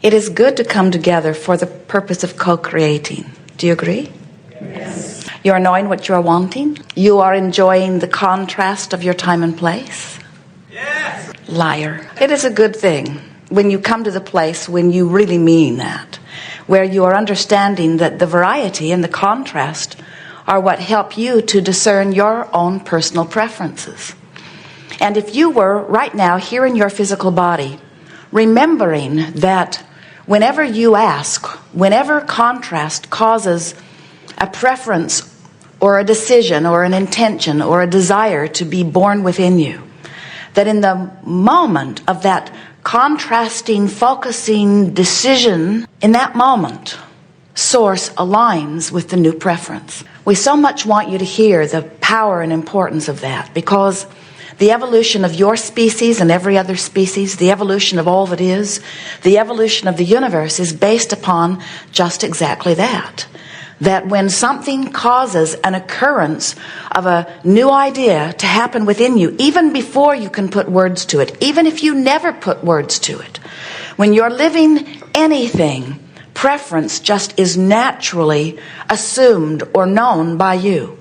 It is good to come together for the purpose of co-creating. Do you agree? Yes. You are knowing what you are wanting. You are enjoying the contrast of your time and place. Yes. Liar. It is a good thing when you come to the place when you really mean that, where you are understanding that the variety and the contrast are what help you to discern your own personal preferences. And if you were right now here in your physical body, remembering that whenever you ask, whenever contrast causes a preference or a decision or an intention or a desire to be born within you, that in the moment of that contrasting, focusing decision, in that moment, Source aligns with the new preference. We so much want you to hear the power and importance of that, because the evolution of your species and every other species, the evolution of all that is, the evolution of the universe is based upon just exactly that. That when something causes an occurrence of a new idea to happen within you, even before you can put words to it, even if you never put words to it, when you're living anything, preference just is naturally assumed or known by you.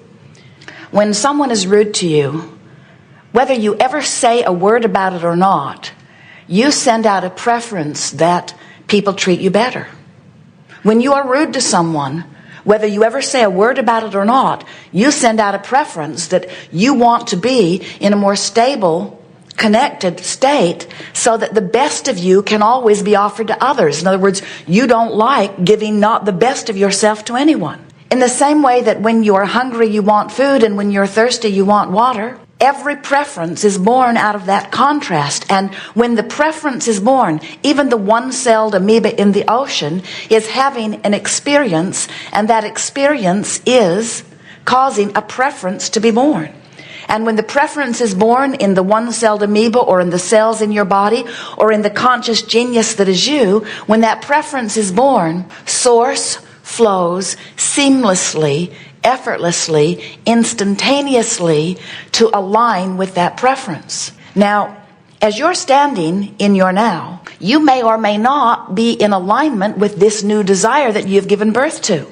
When someone is rude to you, whether you ever say a word about it or not, you send out a preference that people treat you better. When you are rude to someone, whether you ever say a word about it or not, you send out a preference that you want to be in a more stable, connected state so that the best of you can always be offered to others. In other words, you don't like giving not the best of yourself to anyone. In the same way that when you are hungry, you want food, and when you're thirsty, you want water. Every preference is born out of that contrast. And when the preference is born, even the one-celled amoeba in the ocean is having an experience, and that experience is causing a preference to be born. And when the preference is born in the one-celled amoeba or in the cells in your body or in the conscious genius that is you, when that preference is born, Source flows seamlessly, effortlessly, instantaneously to align with that preference. Now, as you're standing in your now, you may or may not be in alignment with this new desire that you've given birth to.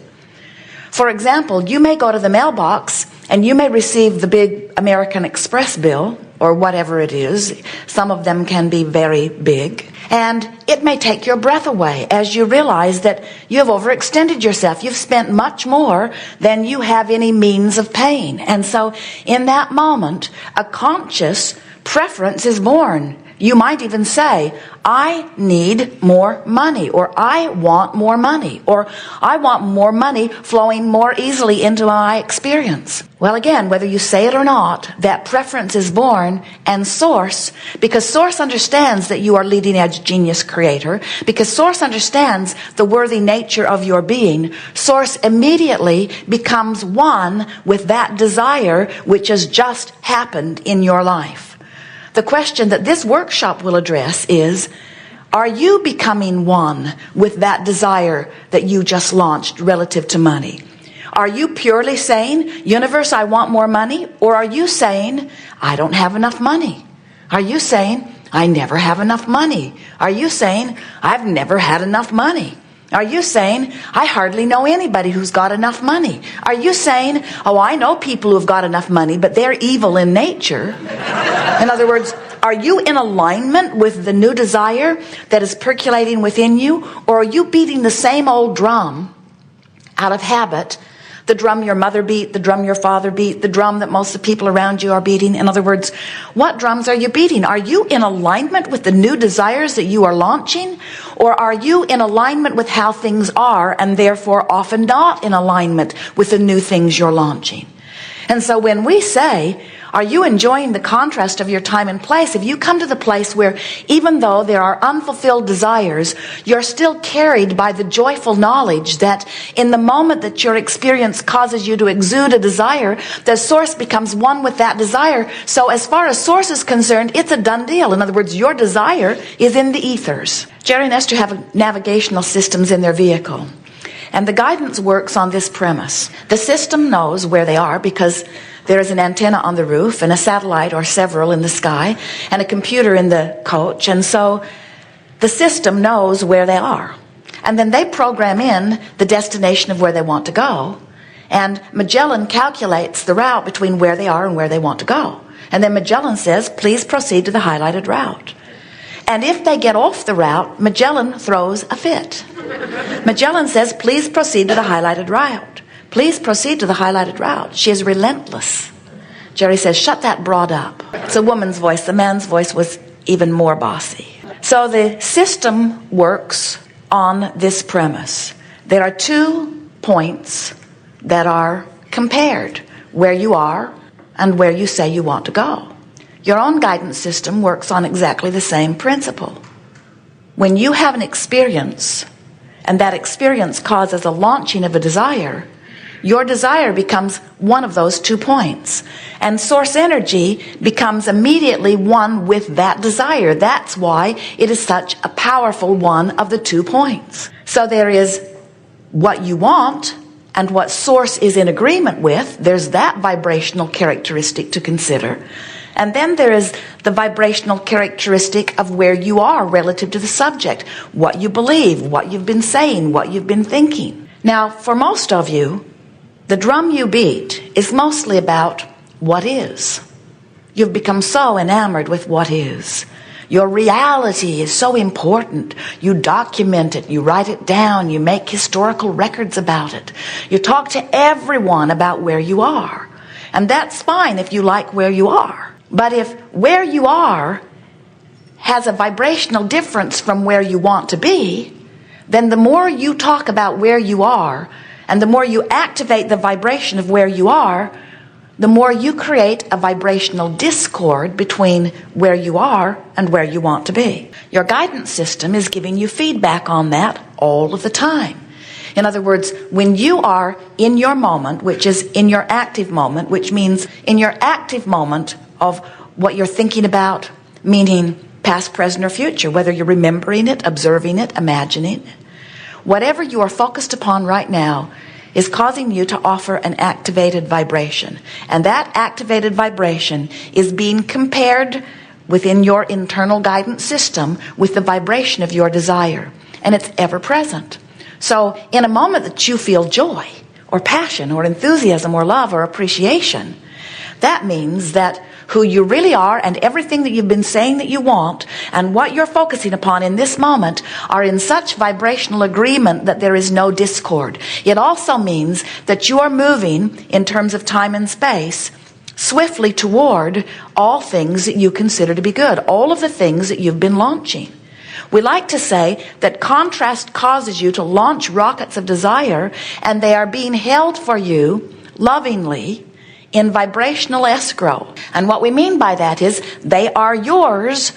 For example, you may go to the mailbox and you may receive the big American Express bill or whatever it is. Some of them can be very big. And it may take your breath away as you realize that you have overextended yourself. You've spent much more than you have any means of paying. And so in that moment, a conscious preference is born. You might even say, I need more money, or I want more money, or I want more money flowing more easily into my experience. Well, again, whether you say it or not, that preference is born, and Source, because Source understands that you are leading edge genius creator, because Source understands the worthy nature of your being, Source immediately becomes one with that desire which has just happened in your life. The question that this workshop will address is, are you becoming one with that desire that you just launched relative to money? Are you purely saying, universe, I want more money? Or are you saying, I don't have enough money? Are you saying, I never have enough money? Are you saying, I've never had enough money? Are you saying, I hardly know anybody who's got enough money? Are you saying, oh, I know people who've got enough money, but they're evil in nature? In other words, are you in alignment with the new desire that is percolating within you? Or are you beating the same old drum out of habit? The drum your mother beat, the drum your father beat, the drum that most of the people around you are beating. In other words, what drums are you beating? Are you in alignment with the new desires that you are launching? Or are you in alignment with how things are and therefore often not in alignment with the new things you're launching? And so when we say, are you enjoying the contrast of your time and place? If you come to the place where even though there are unfulfilled desires, you're still carried by the joyful knowledge that in the moment that your experience causes you to exude a desire, the Source becomes one with that desire. So as far as Source is concerned, it's a done deal. In other words, your desire is in the ethers. Jerry and Esther have navigational systems in their vehicle. And the guidance works on this premise. The system knows where they are because there is an antenna on the roof and a satellite or several in the sky and a computer in the coach. And so the system knows where they are. And then they program in the destination of where they want to go. And Magellan calculates the route between where they are and where they want to go. And then Magellan says, please proceed to the highlighted route. And if they get off the route, Magellan throws a fit. Magellan says, please proceed to the highlighted route. Please proceed to the highlighted route. She is relentless. Jerry says, shut that broad up. It's a woman's voice. The man's voice was even more bossy. So the system works on this premise. There are 2 points that are compared, where you are and where you say you want to go. Your own guidance system works on exactly the same principle. When you have an experience, and that experience causes a launching of a desire, your desire becomes one of those 2 points. And source energy becomes immediately one with that desire. That's why it is such a powerful one of the 2 points. So there is what you want and what source is in agreement with. There's that vibrational characteristic to consider. And then there is the vibrational characteristic of where you are relative to the subject, what you believe, what you've been saying, what you've been thinking. Now, for most of you, the drum you beat is mostly about what is. You've become so enamored with what is. Your reality is so important. You document it, you write it down, you make historical records about it. You talk to everyone about where you are. And that's fine if you like where you are. But if where you are has a vibrational difference from where you want to be, then the more you talk about where you are, and the more you activate the vibration of where you are, the more you create a vibrational discord between where you are and where you want to be. Your guidance system is giving you feedback on that all of the time. In other words, when you are in your moment, which is in your active moment, which means in your active moment of what you're thinking about, meaning past, present, or future, whether you're remembering it, observing it, imagining it, whatever you are focused upon right now is causing you to offer an activated vibration. And that activated vibration is being compared within your internal guidance system with the vibration of your desire. And it's ever present. So in a moment that you feel joy or passion or enthusiasm or love or appreciation, that means that who you really are and everything that you've been saying that you want and what you're focusing upon in this moment are in such vibrational agreement that there is no discord. It also means that you are moving in terms of time and space swiftly toward all things that you consider to be good, all of the things that you've been launching. We like to say that contrast causes you to launch rockets of desire, and they are being held for you lovingly in vibrational escrow. And what we mean by that is they are yours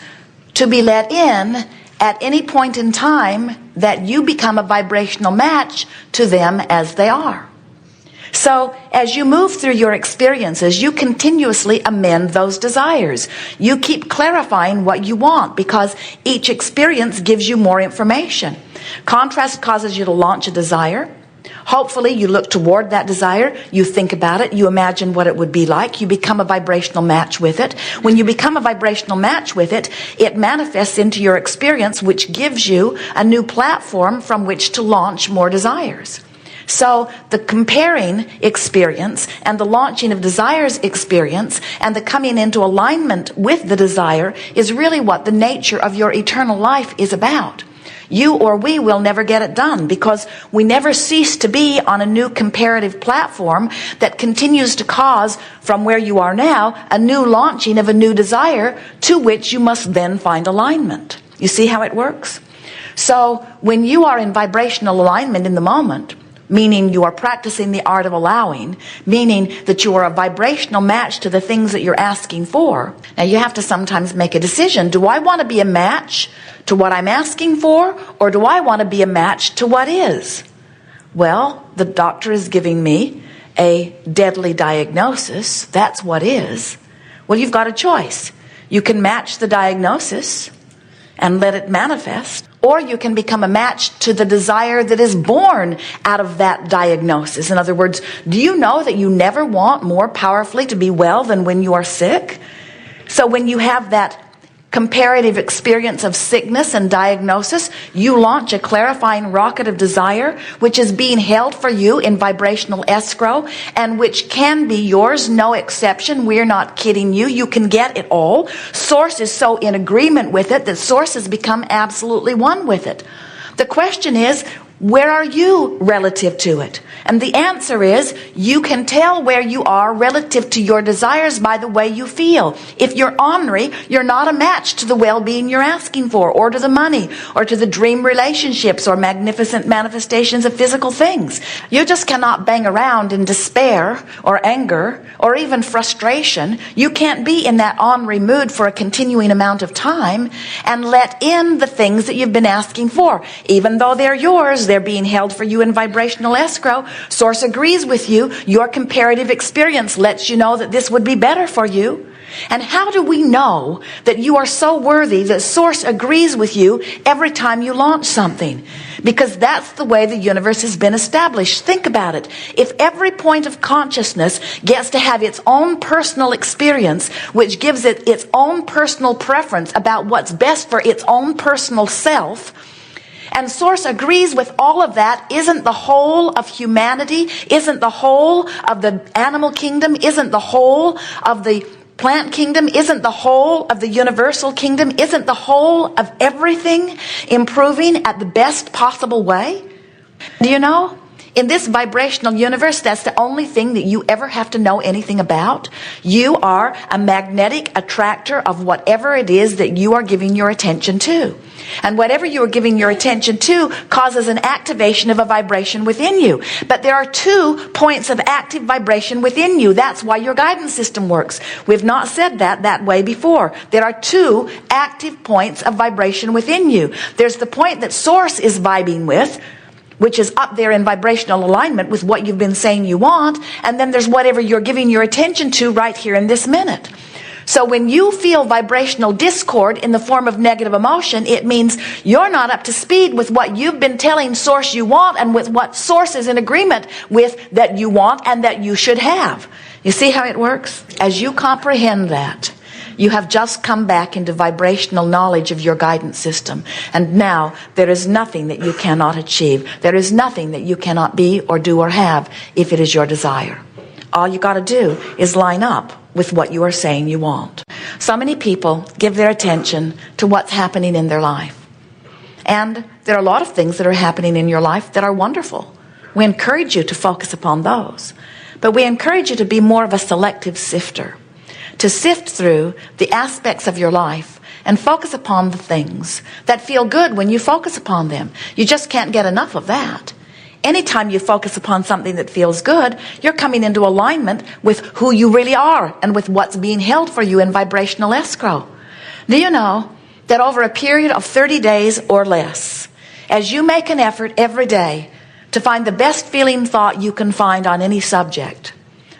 to be let in at any point in time that you become a vibrational match to them as they are. So as you move through your experiences, you continuously amend those desires. You keep clarifying what you want because each experience gives you more information. Contrast causes you to launch a desire. Hopefully you look toward that desire, you think about it, you imagine what it would be like, you become a vibrational match with it. When you become a vibrational match with it, it manifests into your experience, which gives you a new platform from which to launch more desires. So the comparing experience and the launching of desires experience and the coming into alignment with the desire is really what the nature of your eternal life is about. You or we will never get it done because we never cease to be on a new comparative platform that continues to cause, from where you are now, a new launching of a new desire to which you must then find alignment. You see how it works? So when you are in vibrational alignment in the moment, meaning you are practicing the art of allowing, meaning that you are a vibrational match to the things that you're asking for. Now you have to sometimes make a decision. Do I want to be a match to what I'm asking for, or do I want to be a match to what is? Well, the doctor is giving me a deadly diagnosis. That's what is. Well, you've got a choice. You can match the diagnosis and let it manifest, or you can become a match to the desire that is born out of that diagnosis. In other words, do you know that you never want more powerfully to be well than when you are sick? So when you have that comparative experience of sickness and diagnosis, you launch a clarifying rocket of desire, which is being held for you in vibrational escrow, and which can be yours, no exception. We're not kidding you. You can get it all. Source is so in agreement with it that Source has become absolutely one with it. The question is, where are you relative to it? And the answer is, you can tell where you are relative to your desires by the way you feel. If you're ornery, you're not a match to the well-being you're asking for, or to the money, or to the dream relationships, or magnificent manifestations of physical things. You just cannot bang around in despair, or anger, or even frustration. You can't be in that ornery mood for a continuing amount of time and let in the things that you've been asking for. Even though they're yours, they're being held for you in vibrational escrow. Source agrees with you. Your comparative experience lets you know that this would be better for you. And how do we know that you are so worthy that Source agrees with you every time you launch something? Because that's the way the universe has been established. Think about it. If every point of consciousness gets to have its own personal experience, which gives it its own personal preference about what's best for its own personal self, and Source agrees with all of that, isn't the whole of humanity, isn't the whole of the animal kingdom, isn't the whole of the plant kingdom, isn't the whole of the universal kingdom, isn't the whole of everything improving at the best possible way? Do you know? In this vibrational universe, that's the only thing that you ever have to know anything about. You are a magnetic attractor of whatever it is that you are giving your attention to. And whatever you are giving your attention to causes an activation of a vibration within you. But there are 2 points of active vibration within you. That's why your guidance system works. We've not said that way before. There are 2 active points of vibration within you. There's the point that Source is vibing with, which is up there in vibrational alignment with what you've been saying you want. And then there's whatever you're giving your attention to right here in this minute. So when you feel vibrational discord in the form of negative emotion, it means you're not up to speed with what you've been telling Source you want and with what Source is in agreement with that you want and that you should have. You see how it works? As you comprehend that, you have just come back into vibrational knowledge of your guidance system. And now there is nothing that you cannot achieve. There is nothing that you cannot be or do or have if it is your desire. All you got to do is line up with what you are saying you want. So many people give their attention to what's happening in their life. And there are a lot of things that are happening in your life that are wonderful. We encourage you to focus upon those. But we encourage you to be more of a selective sifter. To sift through the aspects of your life and focus upon the things that feel good when you focus upon them. You just can't get enough of that. Anytime you focus upon something that feels good, you're coming into alignment with who you really are and with what's being held for you in vibrational escrow. Do you know that over a period of 30 days or less, as you make an effort every day to find the best feeling thought you can find on any subject,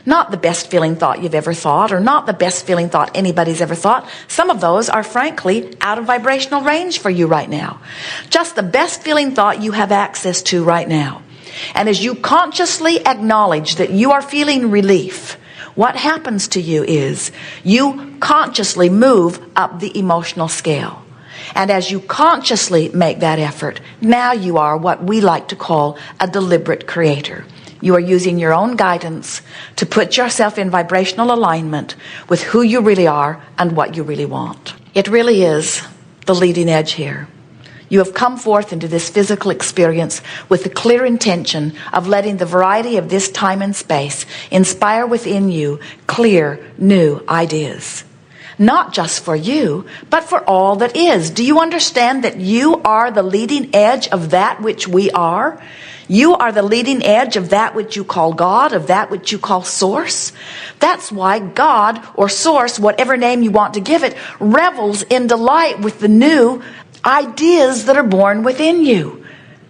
not the best feeling thought you've ever thought, or not the best feeling thought anybody's ever thought. Some of those are frankly out of vibrational range for you right now. Just the best feeling thought you have access to right now. And as you consciously acknowledge that you are feeling relief, what happens to you is you consciously move up the emotional scale. And as you consciously make that effort, now you are what we like to call a deliberate creator. You are using your own guidance to put yourself in vibrational alignment with who you really are and what you really want. It really is the leading edge here. You have come forth into this physical experience with the clear intention of letting the variety of this time and space inspire within you clear, new ideas. Not just for you, but for all that is. Do you understand that you are the leading edge of that which we are? You are the leading edge of that which you call God, of that which you call Source. That's why God or Source, whatever name you want to give it, revels in delight with the new ideas that are born within you.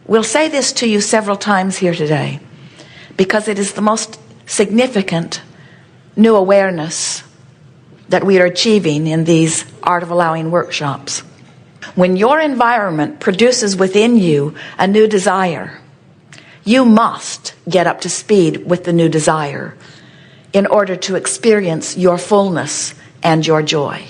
We'll say this to you several times here today because it is the most significant new awareness that we are achieving in these Art of Allowing workshops. When your environment produces within you a new desire, you must get up to speed with the new desire in order to experience your fullness and your joy.